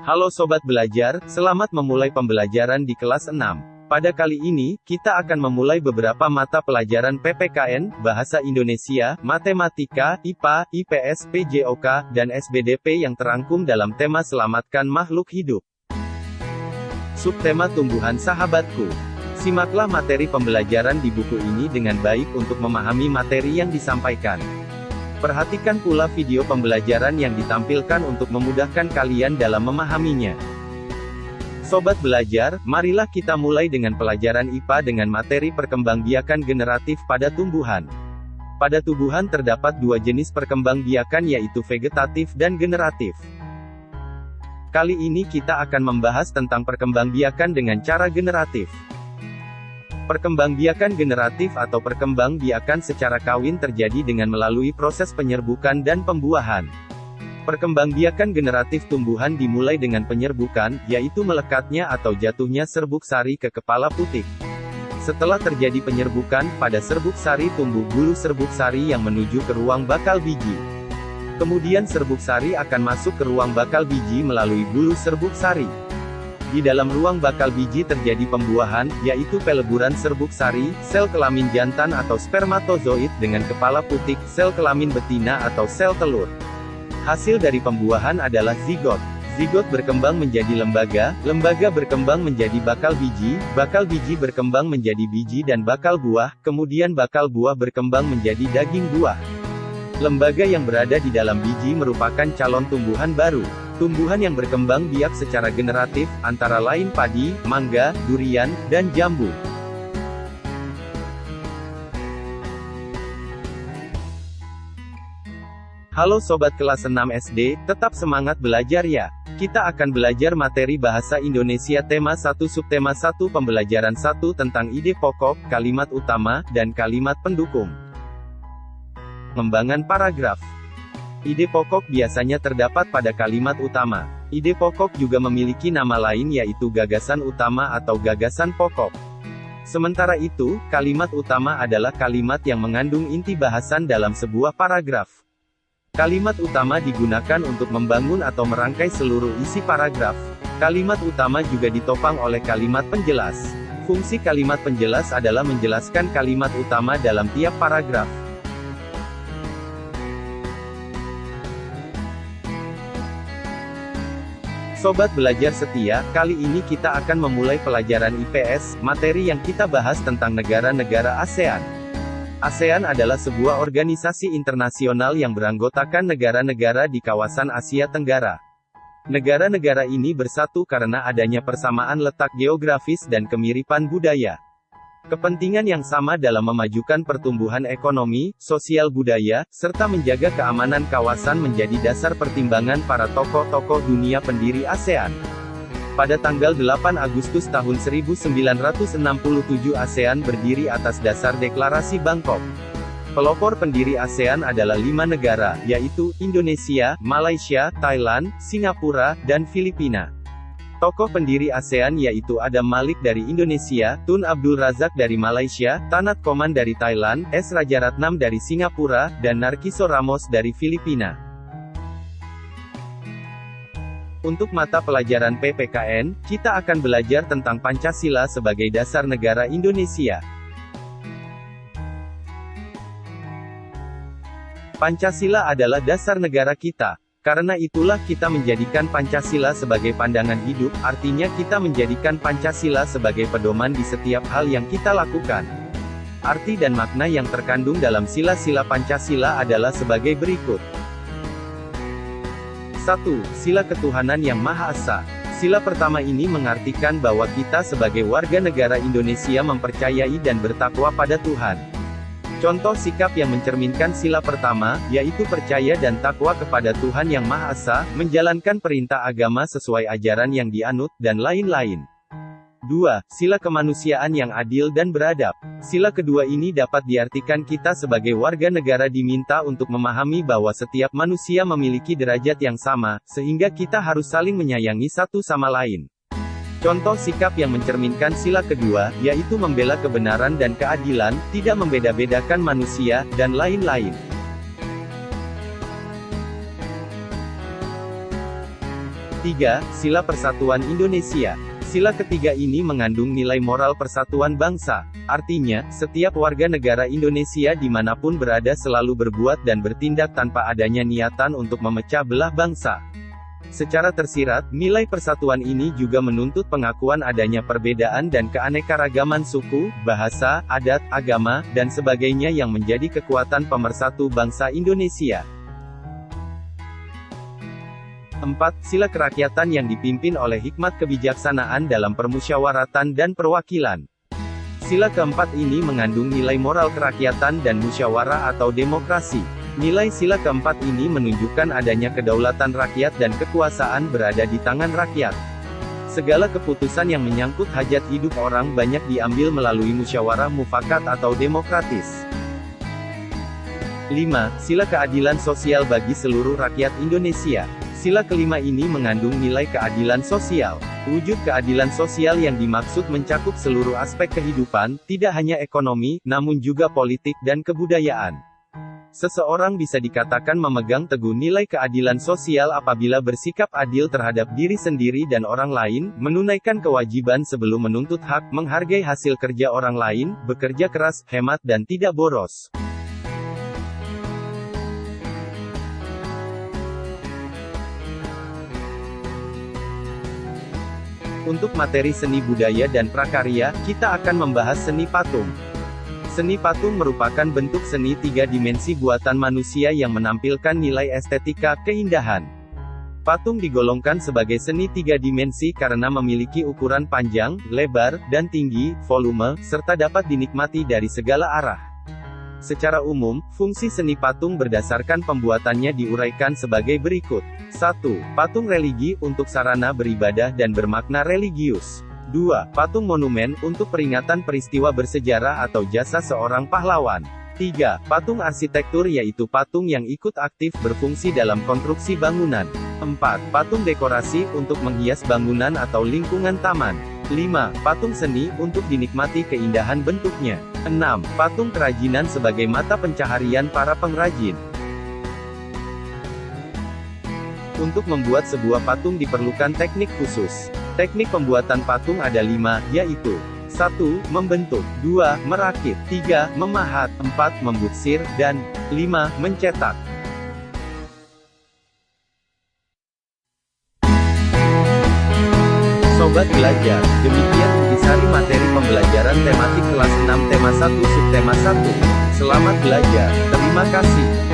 Halo Sobat Belajar, selamat memulai pembelajaran di kelas 6. Pada kali ini, kita akan memulai beberapa mata pelajaran PPKN, Bahasa Indonesia, Matematika, IPA, IPS, PJOK, dan SBDP yang terangkum dalam tema Selamatkan Makhluk Hidup. Subtema Tumbuhan Sahabatku. Simaklah materi pembelajaran di buku ini dengan baik untuk memahami materi yang disampaikan. Perhatikan pula video pembelajaran yang ditampilkan untuk memudahkan kalian dalam memahaminya. Sobat belajar, marilah kita mulai dengan pelajaran IPA dengan materi perkembangbiakan generatif pada tumbuhan. Pada tumbuhan terdapat dua jenis perkembangbiakan yaitu vegetatif dan generatif. Kali ini kita akan membahas tentang perkembangbiakan dengan cara generatif. Perkembangbiakan generatif atau perkembangbiakan secara kawin terjadi dengan melalui proses penyerbukan dan pembuahan. Perkembangbiakan generatif tumbuhan dimulai dengan penyerbukan, yaitu melekatnya atau jatuhnya serbuk sari ke kepala putik. Setelah terjadi penyerbukan, pada serbuk sari tumbuh bulu serbuk sari yang menuju ke ruang bakal biji. Kemudian serbuk sari akan masuk ke ruang bakal biji melalui bulu serbuk sari. Di dalam ruang bakal biji terjadi pembuahan, yaitu peleburan serbuk sari, sel kelamin jantan atau spermatozoid dengan kepala putik, sel kelamin betina atau sel telur. Hasil dari pembuahan adalah zigot. Zigot berkembang menjadi lembaga, lembaga berkembang menjadi bakal biji berkembang menjadi biji dan bakal buah, kemudian bakal buah berkembang menjadi daging buah. Lembaga yang berada di dalam biji merupakan calon tumbuhan baru. Tumbuhan yang berkembang biak secara generatif, antara lain padi, mangga, durian, dan jambu. Halo Sobat kelas 6 SD, tetap semangat belajar ya. Kita akan belajar materi Bahasa Indonesia tema 1 subtema 1 pembelajaran 1 tentang ide pokok, kalimat utama, dan kalimat pendukung. Pengembangan paragraf. Ide pokok biasanya terdapat pada kalimat utama. Ide pokok juga memiliki nama lain yaitu gagasan utama atau gagasan pokok. Sementara itu, kalimat utama adalah kalimat yang mengandung inti bahasan dalam sebuah paragraf. Kalimat utama digunakan untuk membangun atau merangkai seluruh isi paragraf. Kalimat utama juga ditopang oleh kalimat penjelas. Fungsi kalimat penjelas adalah menjelaskan kalimat utama dalam tiap paragraf. Sobat belajar setia, kali ini kita akan memulai pelajaran IPS, materi yang kita bahas tentang negara-negara ASEAN. ASEAN adalah sebuah organisasi internasional yang beranggotakan negara-negara di kawasan Asia Tenggara. Negara-negara ini bersatu karena adanya persamaan letak geografis dan kemiripan budaya. Kepentingan yang sama dalam memajukan pertumbuhan ekonomi, sosial budaya, serta menjaga keamanan kawasan menjadi dasar pertimbangan para tokoh-tokoh dunia pendiri ASEAN. Pada tanggal 8 Agustus tahun 1967 ASEAN berdiri atas dasar Deklarasi Bangkok. Pelopor pendiri ASEAN adalah 5 negara, yaitu Indonesia, Malaysia, Thailand, Singapura, dan Filipina. Tokoh pendiri ASEAN yaitu Adam Malik dari Indonesia, Tun Abdul Razak dari Malaysia, Tanat Koman dari Thailand, S. Rajaratnam dari Singapura, dan Narciso Ramos dari Filipina. Untuk mata pelajaran PPKN, kita akan belajar tentang Pancasila sebagai dasar negara Indonesia. Pancasila adalah dasar negara kita. Karena itulah kita menjadikan Pancasila sebagai pandangan hidup, artinya kita menjadikan Pancasila sebagai pedoman di setiap hal yang kita lakukan. Arti dan makna yang terkandung dalam sila-sila Pancasila adalah sebagai berikut. 1. Sila Ketuhanan Yang Maha Esa. Sila pertama ini mengartikan bahwa kita sebagai warga negara Indonesia mempercayai dan bertakwa pada Tuhan. Contoh sikap yang mencerminkan sila pertama, yaitu percaya dan takwa kepada Tuhan Yang Maha Esa, menjalankan perintah agama sesuai ajaran yang dianut, dan lain-lain. 2. Sila Kemanusiaan Yang Adil dan Beradab. Sila kedua ini dapat diartikan kita sebagai warga negara diminta untuk memahami bahwa setiap manusia memiliki derajat yang sama, sehingga kita harus saling menyayangi satu sama lain. Contoh sikap yang mencerminkan sila kedua, yaitu membela kebenaran dan keadilan, tidak membeda-bedakan manusia, dan lain-lain. 3. Sila Persatuan Indonesia. Sila ketiga ini mengandung nilai moral persatuan bangsa. Artinya, setiap warga negara Indonesia dimanapun berada selalu berbuat dan bertindak tanpa adanya niatan untuk memecah belah bangsa. Secara tersirat, nilai persatuan ini juga menuntut pengakuan adanya perbedaan dan keanekaragaman suku, bahasa, adat, agama, dan sebagainya yang menjadi kekuatan pemersatu bangsa Indonesia. 4. Sila kerakyatan yang dipimpin oleh hikmat kebijaksanaan dalam permusyawaratan dan perwakilan. Sila keempat ini mengandung nilai moral kerakyatan dan musyawarah atau demokrasi. Nilai sila keempat ini menunjukkan adanya kedaulatan rakyat dan kekuasaan berada di tangan rakyat. Segala keputusan yang menyangkut hajat hidup orang banyak diambil melalui musyawarah mufakat atau demokratis. 5. Sila keadilan sosial bagi seluruh rakyat Indonesia. Sila kelima ini mengandung nilai keadilan sosial. Wujud keadilan sosial yang dimaksud mencakup seluruh aspek kehidupan, tidak hanya ekonomi, namun juga politik dan kebudayaan. Seseorang bisa dikatakan memegang teguh nilai keadilan sosial apabila bersikap adil terhadap diri sendiri dan orang lain, menunaikan kewajiban sebelum menuntut hak, menghargai hasil kerja orang lain, bekerja keras, hemat dan tidak boros. Untuk materi seni budaya dan prakarya, kita akan membahas seni patung. Seni patung merupakan bentuk seni tiga dimensi buatan manusia yang menampilkan nilai estetika, keindahan. Patung digolongkan sebagai seni tiga dimensi karena memiliki ukuran panjang, lebar, dan tinggi, volume, serta dapat dinikmati dari segala arah. Secara umum, fungsi seni patung berdasarkan pembuatannya diuraikan sebagai berikut. 1. Patung religi, untuk sarana beribadah dan bermakna religius. 2. Patung monumen, untuk peringatan peristiwa bersejarah atau jasa seorang pahlawan. 3. Patung arsitektur, yaitu patung yang ikut aktif berfungsi dalam konstruksi bangunan. 4. Patung dekorasi, untuk menghias bangunan atau lingkungan taman. 5. Patung seni, untuk dinikmati keindahan bentuknya. 6. Patung kerajinan sebagai mata pencaharian para pengrajin. Untuk membuat sebuah patung diperlukan teknik khusus. Teknik pembuatan patung ada 5, yaitu 1. Membentuk, 2. Merakit, 3. Memahat, 4. Membutsir, dan 5. Mencetak. Sobat belajar, demikian intisari materi pembelajaran tematik kelas 6 tema 1 subtema 1. Selamat belajar, terima kasih.